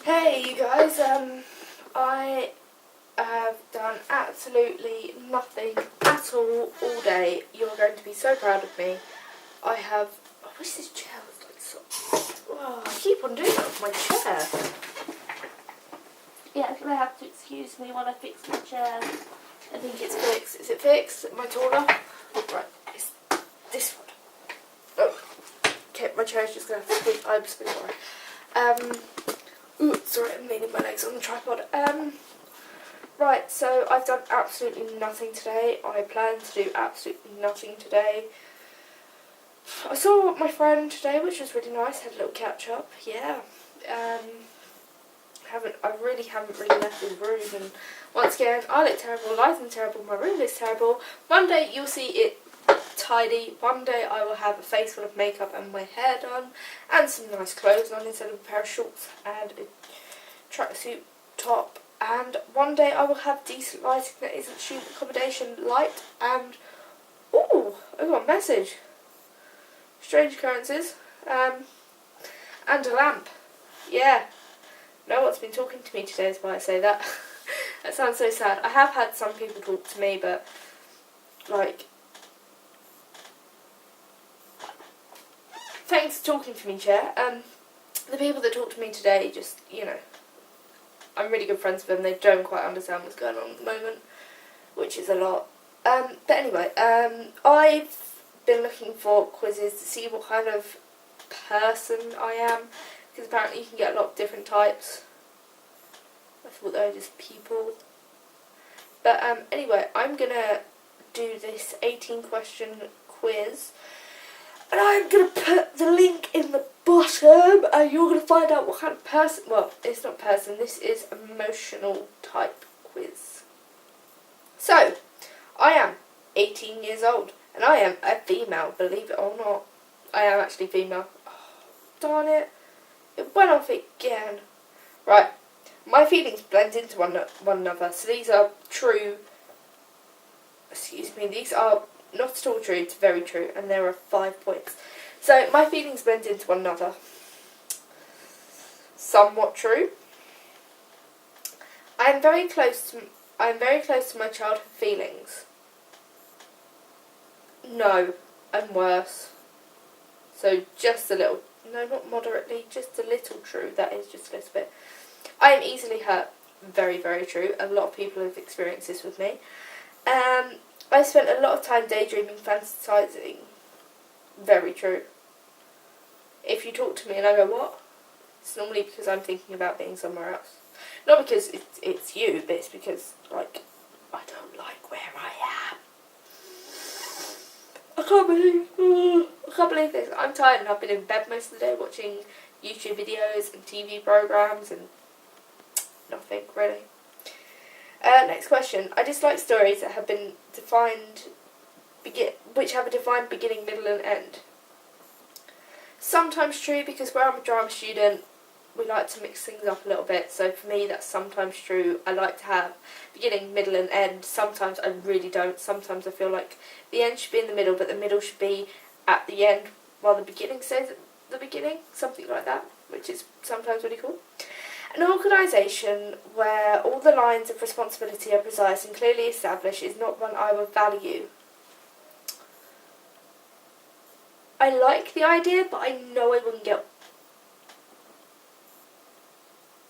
Hey you guys, I have done absolutely nothing at all day. You're going to be so proud of me. I wish this chair was like so... Oh, I keep on doing that with my chair. Yeah, you're going to have to excuse me while I fix my chair. I think it's fixed. Is it fixed? Am I taller? Oh, right, it's this one. Oh, okay, my chair's just going to have to squeak. I'm so sorry. Ooh, sorry, I'm leaning my legs on the tripod. Right, so I've done absolutely nothing today. I plan to do absolutely nothing today. I saw my friend today, which was really nice. Had a little catch up. Yeah. I really haven't left his room, and once again, I look terrible. Lighting's terrible. My room looks terrible. One day you'll see it tidy. One day I will have a face full of makeup and my hair done and some nice clothes on instead of a pair of shorts and a tracksuit top, and one day I will have decent lighting that isn't student accommodation light, and oh, I got a message. Strange occurrences. And a lamp. Yeah. No one's been talking to me today is why I say that. That sounds so sad. I have had some people talk to me, but like, thanks for talking to me, Chair. The people that talk to me today, just, you know, I'm really good friends with them. They don't quite understand what's going on at the moment, which is a lot. But anyway, I've been looking for quizzes to see what kind of person I am, because apparently you can get a lot of different types. I thought they were just people. But anyway, I'm going to do this 18 question quiz, and I'm going to put the link in the bottom, and you're going to find out what kind of person, well, it's not person, this is emotional type quiz. So, I am 18 years old, and I am a female, believe it or not. I am actually female. Oh, darn it. It went off again. Right, my feelings blend into one another, so these are true, these are not at all true, it's very true, and there are 5 points. So, my feelings blend into one another. Somewhat true. I am very close to my childhood feelings. No, I'm worse. So, just a little, no, not moderately, just a little true, that is just a little bit. I am easily hurt. Very, very true. A lot of people have experienced this with me. I spent a lot of time daydreaming, fantasizing. Very true. If you talk to me and I go, what? It's normally because I'm thinking about being somewhere else. Not because it's you, but it's because, like, I don't like where I am. I can't believe this. I'm tired and I've been in bed most of the day watching YouTube videos and TV programs and nothing, really. Next question. I dislike stories that have been which have a defined beginning, middle and end. Sometimes true, because where I'm a drama student, we like to mix things up a little bit. So for me, that's sometimes true. I like to have beginning, middle and end. Sometimes I really don't. Sometimes I feel like the end should be in the middle, but the middle should be at the end, while the beginning stays at the beginning. Something like that, which is sometimes really cool. An organisation where all the lines of responsibility are precise and clearly established is not one I would value. I like the idea, but I know I wouldn't get...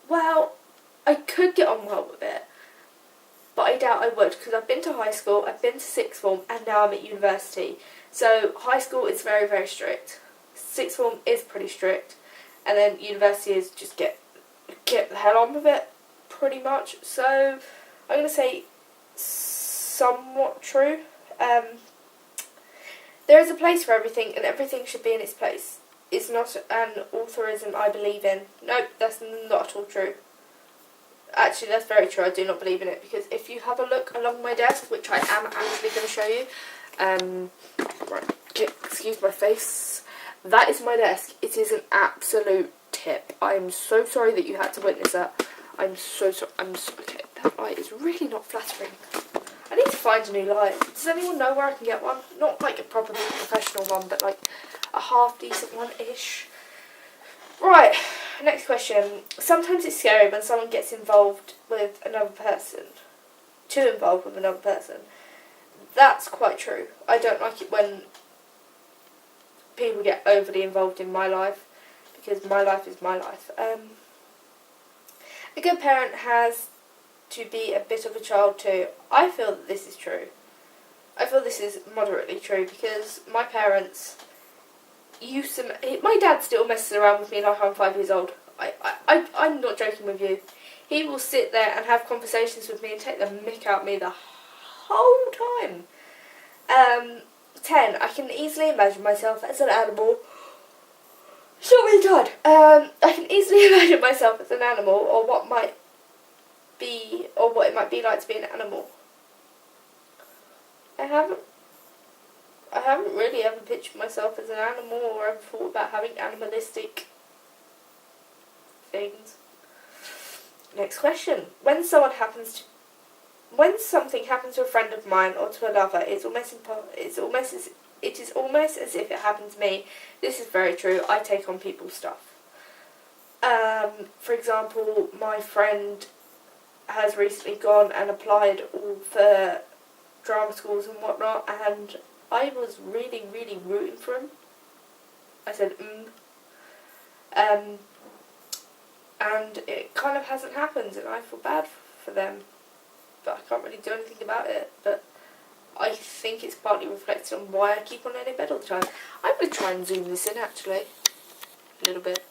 Well, I could get on well with it, but I doubt I would, because I've been to high school, I've been to sixth form, and now I'm at university. So high school is very, very strict. Sixth form is pretty strict, and then university is just get the hell on with it, pretty much. So I'm going to say somewhat true. There is a place for everything, and everything should be in its place. It's not an authorism I believe in. Nope, that's not at all true. Actually, that's very true. I do not believe in it, because if you have a look along my desk, which I am actually going to show you, right, excuse my face, that is my desk. It is an absolute tip. I am so sorry that you had to witness that. I'm so sorry. Okay, that light is really not flattering. I need to find a new light. Does anyone know where I can get one? Not like a proper professional one, but like a half decent one-ish. Right, Next question. Sometimes it's scary when someone gets involved with another person. Too involved with another person. That's quite true. I don't like it when people get overly involved in my life, because my life is my life. A good parent has to be a bit of a child too. I feel that this is true. I feel this is moderately true, because my parents used to... My dad still messes around with me like I'm 5 years old. I'm not joking with you. He will sit there and have conversations with me and take the mick out of me the whole time. 10. I can easily imagine myself as an animal. So really tired. I can easily imagine myself as an animal, or what it might be like to be an animal. I haven't really ever pictured myself as an animal, or ever thought about having animalistic things. Next question. When something happens to a friend of mine or to a lover, it is almost as if it happened to me. This is very true. I take on people's stuff. For example, my friend has recently gone and applied all for drama schools and whatnot, and I was really, really rooting for him. I said, and it kind of hasn't happened, and I feel bad for them, but I can't really do anything about it. But I think it's partly reflected on why I keep on laying in bed all the time. I'm going to try and zoom this in, actually. A little bit.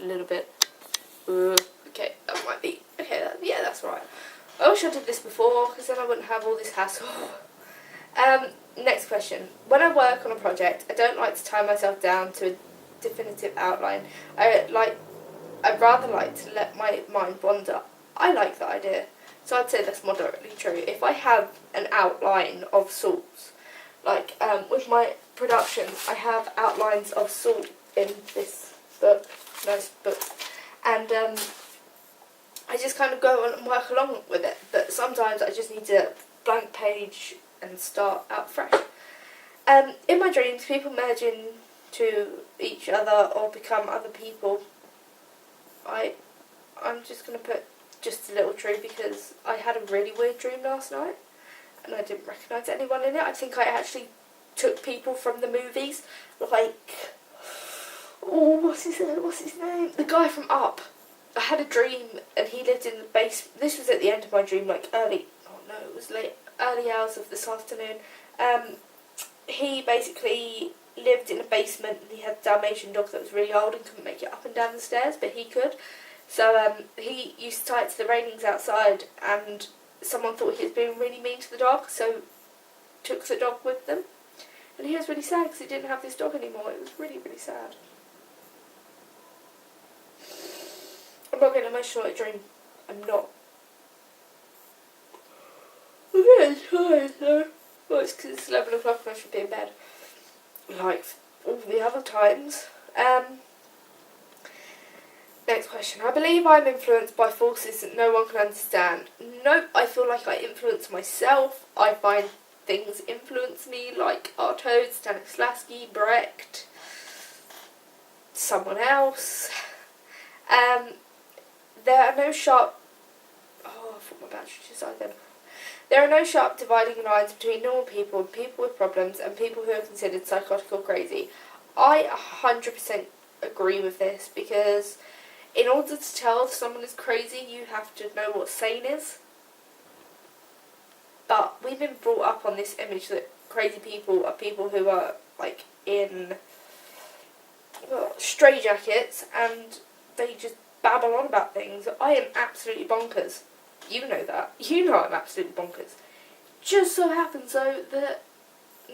Okay, that might be... Okay, yeah, that's right. I wish I did this before, because then I wouldn't have all this hassle. Next question. When I work on a project, I don't like to tie myself down to a definitive outline. I'd rather like to let my mind wander. I like that idea. So I'd say that's moderately true. If I have an outline of sorts, like with my productions, I have outlines of sort in this book, nice book, and I just kind of go on and work along with it. But sometimes I just need to blank page and start out fresh. In my dreams, people merge into each other or become other people. I'm just going to put just a little true, because I had a really weird dream last night and I didn't recognise anyone in it. I think I actually took people from the movies, like, what's his name? The guy from Up. I had a dream and he lived in the basement. This was at the end of my dream, like early hours of this afternoon. He basically lived in a basement, and he had a Dalmatian dog that was really old and couldn't make it up and down the stairs, but he could. So he used to tie it to the railings outside, and someone thought he was being really mean to the dog, so took the dog with them. And he was really sad because he didn't have this dog anymore. It was really, really sad. I'm not getting emotional at a dream. I'm not. I'm getting tired though. Well, it's because it's 11 o'clock and I should be in bed. Like all the other times. Next question. I believe I'm influenced by forces that no one can understand. Nope, I feel like I influence myself. I find things influence me, like Artaud, Stanislavski, Brecht, someone else. There are no sharp... Oh, I thought my battery just died then. There are no sharp dividing lines between normal people, people with problems, and people who are considered psychotic or crazy. I 100% agree with this, because in order to tell if someone is crazy, you have to know what sane is. But we've been brought up on this image that crazy people are people who are, like, in straitjackets, and they just babble on about things. I am absolutely bonkers. You know that. You know I'm absolutely bonkers. Just so happens, though, that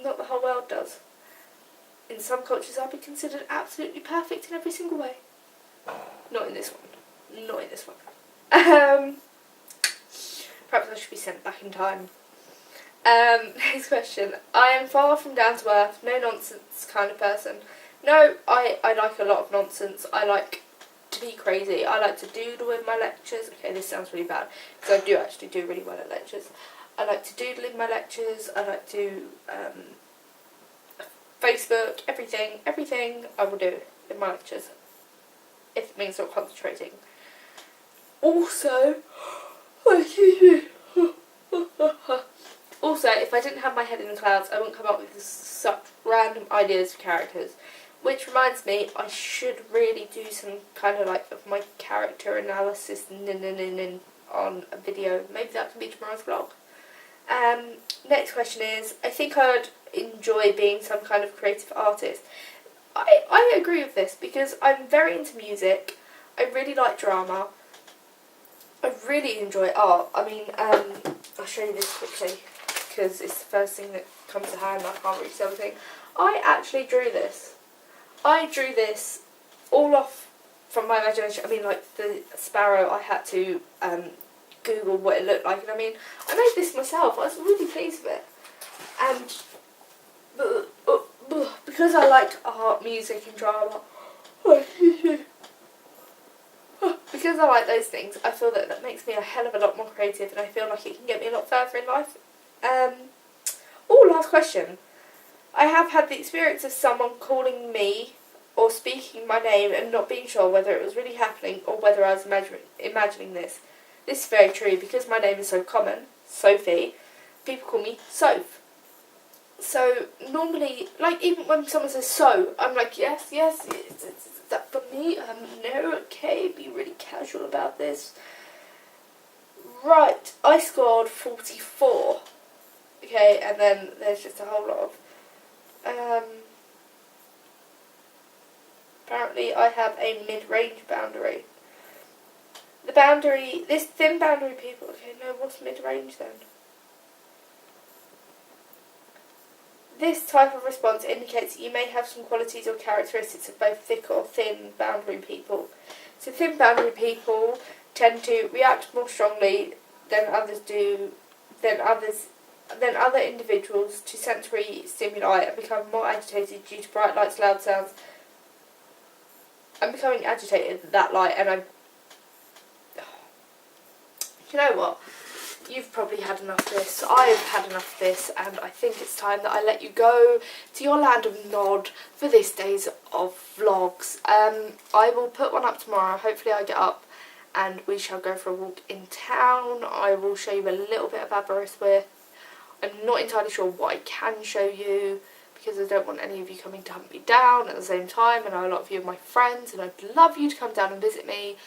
not the whole world does. In some cultures, I'll be considered absolutely perfect in every single way. Not in this one. Not in this one. Perhaps I should be sent back in time. Next question. I am far from down to earth, no nonsense kind of person. No, I like a lot of nonsense. I like to be crazy. I like to doodle in my lectures. Okay, this sounds really bad, because I do actually do really well at lectures. I like to doodle in my lectures. I like to Facebook, everything I will do in my lectures, if it means not concentrating. Also, also, if I didn't have my head in the clouds, I wouldn't come up with such random ideas for characters. Which reminds me, I should really do some kind of like of my character analysis on a video. Maybe that can be tomorrow's vlog. Next question is, I think I would enjoy being some kind of creative artist. I agree with this because I'm very into music. I really like drama. I really enjoy art. I mean, I'll show you this quickly because it's the first thing that comes to hand. I can't really see everything. I actually drew this. I drew this all off from my imagination. I mean, like the sparrow, I had to Google what it looked like, and I mean, I made this myself. I was really pleased with it, and because I like art, music, and drama, because I like those things, I feel that makes me a hell of a lot more creative, and I feel like it can get me a lot further in life. Last question. I have had the experience of someone calling me or speaking my name and not being sure whether it was really happening or whether I was imagining this. This is very true because my name is so common, Sophie. People call me Soph. So normally, like even when someone says so, I'm like, yes, is that for me? No, okay, be really casual about this. Right, I scored 44. Okay, and then there's just a whole lot of apparently I have a mid-range boundary. The boundary, this thin boundary people, okay, no, what's mid-range then? This type of response indicates that you may have some qualities or characteristics of both thick or thin boundary people. So thin boundary people tend to react more strongly than others do, than other individuals to sensory stimuli and become more agitated due to bright lights, loud sounds. I'm becoming agitated at that light, and you know what? You've probably had enough of this. I've had enough of this, and I think it's time that I let you go to your land of nod for this day's of vlogs. I will put one up tomorrow. Hopefully I get up and we shall go for a walk in town. I will show you a little bit of Aberystwyth. I'm not entirely sure what I can show you because I don't want any of you coming to hunt me down at the same time. I know a lot of you are my friends and I'd love you to come down and visit me.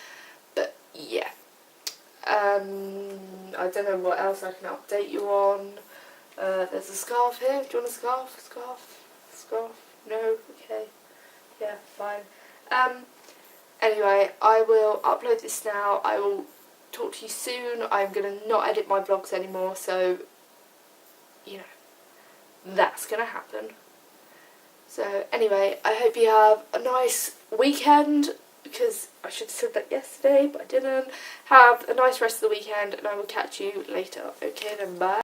But yeah. I don't know what else I can update you on. There's a scarf here. Do you want a scarf? Scarf? No? Okay. Yeah, fine. Anyway, I will upload this now. I will talk to you soon. I'm going to not edit my vlogs anymore, so, you know, that's going to happen. So, anyway, I hope you have a nice weekend, because I should have said that yesterday, but I didn't. Have a nice rest of the weekend, and I will catch you later. Okay, then, bye.